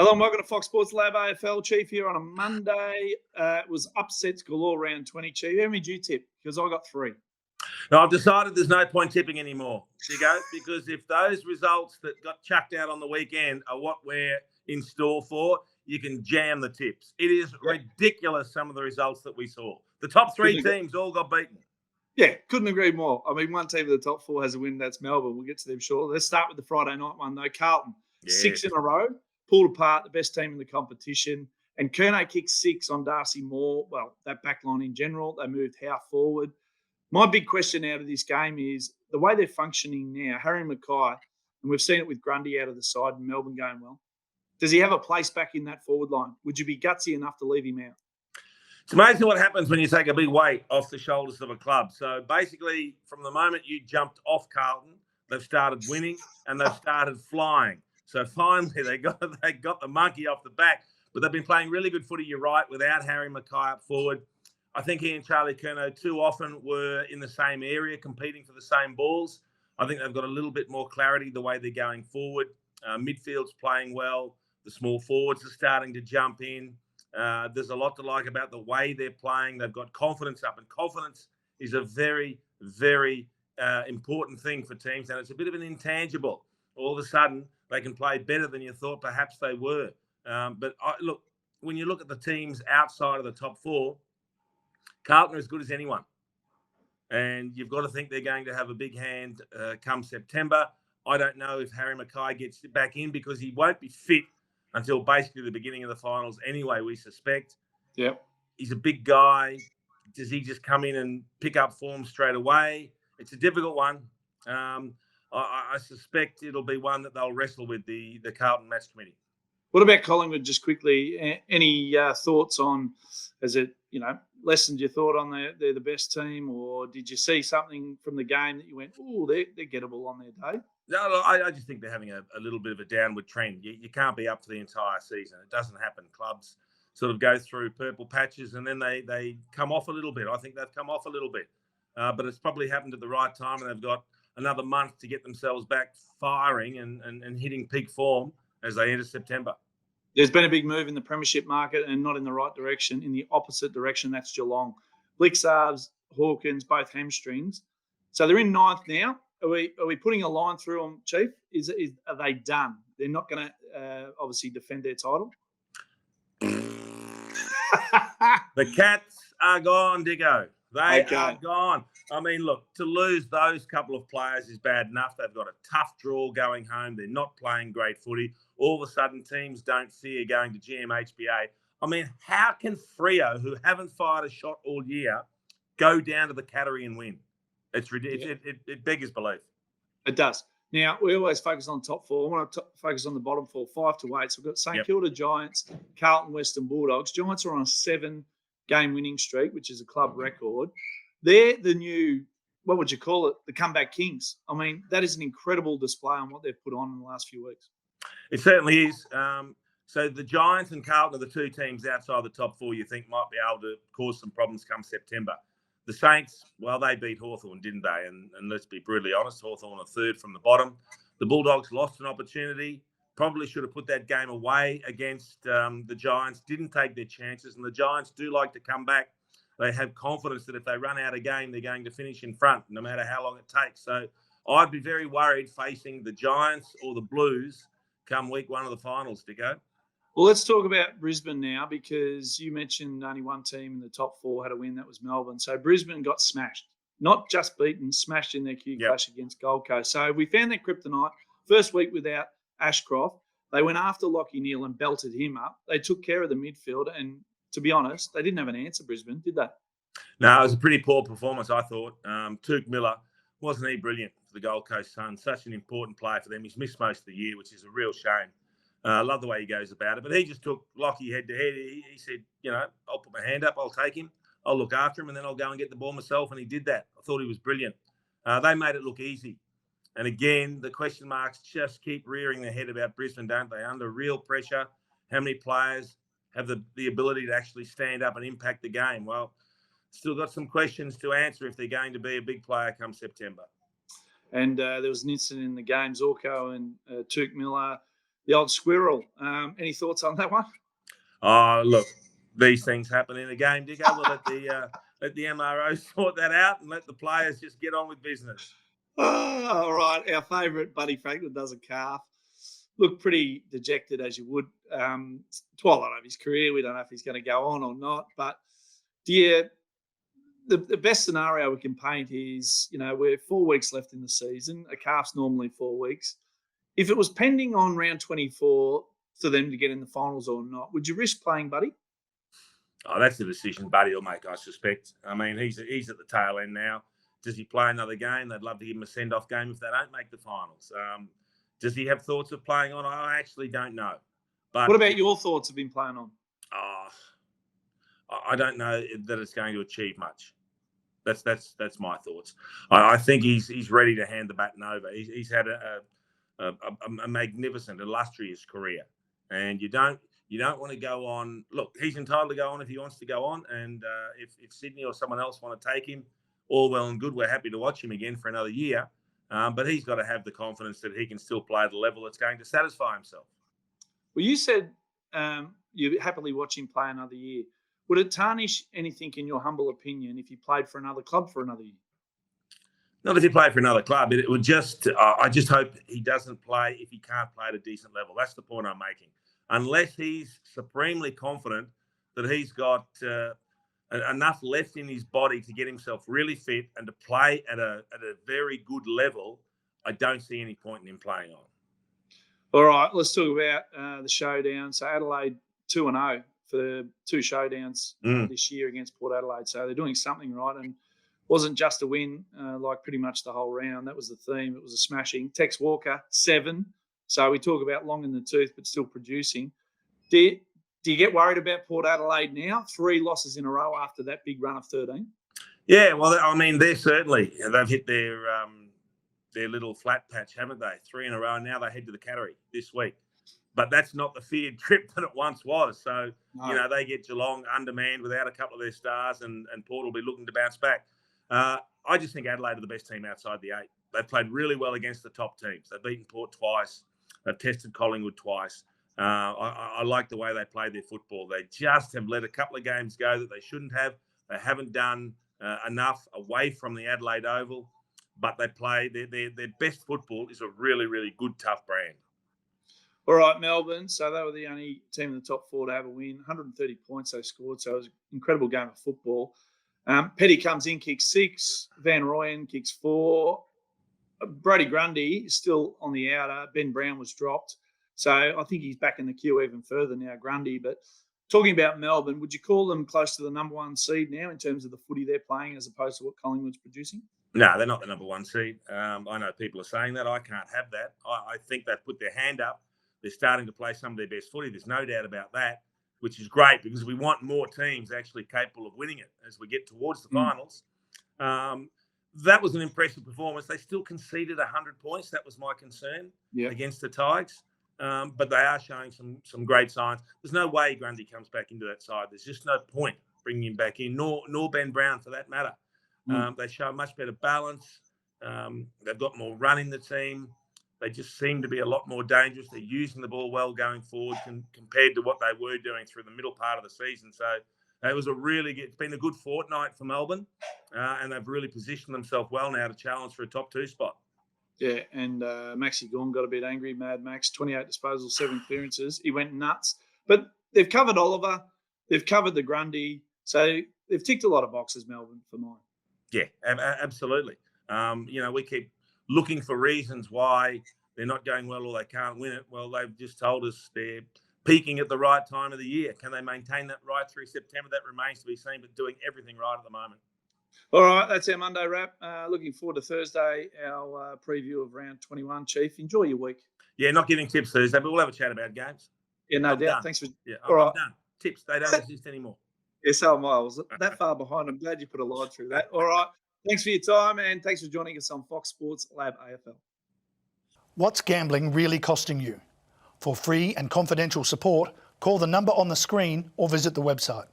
Hello and welcome to Fox Sports Lab AFL. Chief here on a Monday. It was upsets galore round 20. Chief, how many did you tip? Because I got 3. No, I've decided there's no point tipping anymore, Diggo, because if those results that got chucked out on the weekend are what we're in store for, you can jam the tips. It is ridiculous, some of the results that we saw. The top 3 teams all got beaten. Yeah, couldn't agree more. I mean, one team of the top 4 has a win. That's Melbourne. We'll get to them shortly. Let's start with the Friday night one, though. Carlton, 6 in a row, pulled apart, the best team in the competition. And Kerno kicked 6 on Darcy Moore. Well, that backline in general, they moved Howe forward. My big question out of this game is the way they're functioning now. Harry McKay, and we've seen it with Grundy out of the side and Melbourne going well. Does he have a place back in that forward line? Would you be gutsy enough to leave him out? It's amazing what happens when you take a big weight off the shoulders of a club. So basically, from the moment you jumped off Carlton, they've started winning and they've started flying. So finally, they got the monkey off the back. But they've been playing really good footy, you're right, without Harry McKay up forward. I think he and Charlie Curnow too often were in the same area, competing for the same balls. I think they've got a little bit more clarity the way they're going forward. Midfield's playing well. The small forwards are starting to jump in. There's a lot to like about the way they're playing. They've got confidence up, and confidence is a very, very important thing for teams, and it's a bit of an intangible. All of a sudden, they can play better than you thought perhaps they were. Look, when you look at the teams outside of the top 4, Carlton are as good as anyone. And you've got to think they're going to have a big hand come September. I don't know if Harry McKay gets back in because he won't be fit until basically the beginning of the finals anyway, we suspect. Yep. He's a big guy. Does he just come in and pick up form straight away? It's a difficult one. I suspect it'll be one that they'll wrestle with the Carlton match committee. What about Collingwood, just quickly? Any thoughts on, has it, lessened your thought on they're the best team, or did you see something from the game that you went, oh, they're gettable on their day? No, I just think they're having a little bit of a downward trend. You can't be up for the entire season. It doesn't happen. Clubs sort of go through purple patches and then they come off a little bit. I think they've come off a little bit. But it's probably happened at the right time, and they've got another month to get themselves back firing and hitting peak form as they enter September. There's been a big move in the premiership market, and not in the right direction, in the opposite direction. That's Geelong. Blixarves, Hawkins, both hamstrings. So they're in 9th now. Are we putting a line through them, Chief? Are they done? They're not going to obviously defend their title? The Cats are gone, Diggo. They are gone. I mean, look, to lose those couple of players is bad enough. They've got a tough draw going home. They're not playing great footy. All of a sudden, teams don't fear going to GMHBA. I mean, how can Freo, who haven't fired a shot all year, go down to the Cattery and win? It's ridiculous. Yeah. It beggars belief. It does. Now, we always focus on top 4. I want to focus on the bottom 4, 5 to 8. So we've got St Kilda Giants, Carlton, Western Bulldogs. Giants are on a 7-game winning streak, which is a club record. They're the new, what would you call it, the comeback kings. I mean, that is an incredible display on what they've put on in the last few weeks. It certainly is. So the Giants and Carlton are the 2 teams outside the top 4 you think might be able to cause some problems come September. The Saints, well, they beat Hawthorn, didn't they? And let's be brutally honest, Hawthorn are 3rd from the bottom. The Bulldogs lost an opportunity. Probably should have put that game away against the Giants. Didn't take their chances. And the Giants do like to come back. They have confidence that if they run out a game, they're going to finish in front, no matter how long it takes. So I'd be very worried facing the Giants or the Blues come week 1 of the finals, Dicko. Well, let's talk about Brisbane now, because you mentioned only one team in the top 4 had a win. That was Melbourne. So Brisbane got smashed, not just beaten, smashed in their clash against Gold Coast. So we found their kryptonite. First week without Ashcroft, they went after Lachie Neale and belted him up. They took care of the midfield, and to be honest, they didn't have an answer, Brisbane, did they? No, it was a pretty poor performance, I thought. Tuke Miller, wasn't he brilliant for the Gold Coast Suns? Such an important player for them. He's missed most of the year, which is a real shame. I love the way he goes about it. But he just took Lachie head-to-head. He said, I'll put my hand up, I'll take him, I'll look after him, and then I'll go and get the ball myself. And he did that. I thought he was brilliant. They made it look easy. And again, the question marks just keep rearing their head about Brisbane, don't they? Under real pressure, how many players have the ability to actually stand up and impact the game? Well, still got some questions to answer if they're going to be a big player come September. And there was an incident in the game, Zorko and Tuke Miller the old squirrel. Any thoughts on that one? Oh, look, these things happen in a game, Dicko. We'll let the MRO sort that out and let the players just get on with business. Oh, all right. Our favourite, Buddy Franklin, does a calf. Looked pretty dejected, as you would. Twilight of his career. We don't know if he's going to go on or not. But, the best scenario we can paint is, we're 4 weeks left in the season. A calf's normally 4 weeks. If it was pending on round 24 for them to get in the finals or not, would you risk playing Buddy? Oh, that's the decision Buddy will make, I suspect. I mean, he's at the tail end now. Does he play another game? They'd love to give him a send-off game if they don't make the finals. Does he have thoughts of playing on? I actually don't know. But what about your thoughts of him playing on? I don't know that it's going to achieve much. That's my thoughts. I think he's ready to hand the baton over. He's had a magnificent, illustrious career, and you don't want to go on. Look, he's entitled to go on if he wants to go on, and if Sydney or someone else want to take him, all well and good. We're happy to watch him again for another year, but he's got to have the confidence that he can still play at a level that's going to satisfy himself. Well, you said you happily watch him play another year. Would it tarnish anything, in your humble opinion, if he played for another club for another year? Not if he played for another club. It would just. I just hope he doesn't play if he can't play at a decent level. That's the point I'm making. Unless he's supremely confident that he's got enough left in his body to get himself really fit and to play at a very good level, I don't see any point in him playing on. All right, let's talk about the showdown. So Adelaide 2-0 for 2 showdowns this year against Port Adelaide. So they're doing something right, and wasn't just a win like pretty much the whole round. That was the theme. It was a smashing. Tex Walker, 7. So we talk about long in the tooth, but still producing. Do you get worried about Port Adelaide now? 3 losses in a row after that big run of 13? Yeah, well, I mean, they've hit their little flat patch, haven't they? 3 in a row, and now they head to the Cattery this week. But that's not the feared trip that it once was. So, no. They get Geelong undermanned without a couple of their stars, and Port will be looking to bounce back. I just think Adelaide are the best team outside the 8. They've played really well against the top teams. They've beaten Port twice. They've tested Collingwood twice. I like the way they play their football. They just have let a couple of games go that they shouldn't have. They haven't done enough away from the Adelaide Oval, but they play their best football is a really, really good, tough brand. All right, Melbourne. So they were the only team in the top 4 to have a win. 130 points they scored, so it was an incredible game of football. Petty comes in, kicks 6. Van Rooyen kicks 4. Brody Grundy is still on the outer. Ben Brown was dropped. So I think he's back in the queue even further now, Grundy. But talking about Melbourne, would you call them close to the number 1 seed now in terms of the footy they're playing as opposed to what Collingwood's producing? No, they're not the number 1 seed. I know people are saying that. I can't have that. I think they've put their hand up. They're starting to play some of their best footy. There's no doubt about that, which is great because we want more teams actually capable of winning it as we get towards the finals. That was an impressive performance. They still conceded 100 points. That was my concern against the Tigers. But they are showing some great signs. There's no way Grundy comes back into that side. There's just no point bringing him back in, nor Ben Brown for that matter. They show a much better balance. They've got more run in the team. They just seem to be a lot more dangerous. They're using the ball well going forward compared to what they were doing through the middle part of the season. So it's been a good fortnight for Melbourne, and they've really positioned themselves well now to challenge for a top 2 spot. Yeah, and Maxi Gawn got a bit angry. Mad Max, 28 disposals, 7 clearances. He went nuts. But they've covered Oliver. They've covered the Grundy. So they've ticked a lot of boxes, Melbourne, for mine. Yeah, absolutely. We keep looking for reasons why they're not going well or they can't win it. Well, they've just told us they're peaking at the right time of the year. Can they maintain that right through September? That remains to be seen, but doing everything right at the moment. All right, that's our Monday wrap. Looking forward to Thursday, our preview of round 21. Chief, enjoy your week. Yeah, not giving tips Thursday, but we'll have a chat about games. Yeah, no doubt. Done. Thanks for. Yeah, I'm done. Tips, they don't exist anymore. Yeah, so am I. I was that far behind. I'm glad you put a line through that. All right. Thanks for your time, and thanks for joining us on Fox Sports Lab AFL. What's gambling really costing you? For free and confidential support, call the number on the screen or visit the website.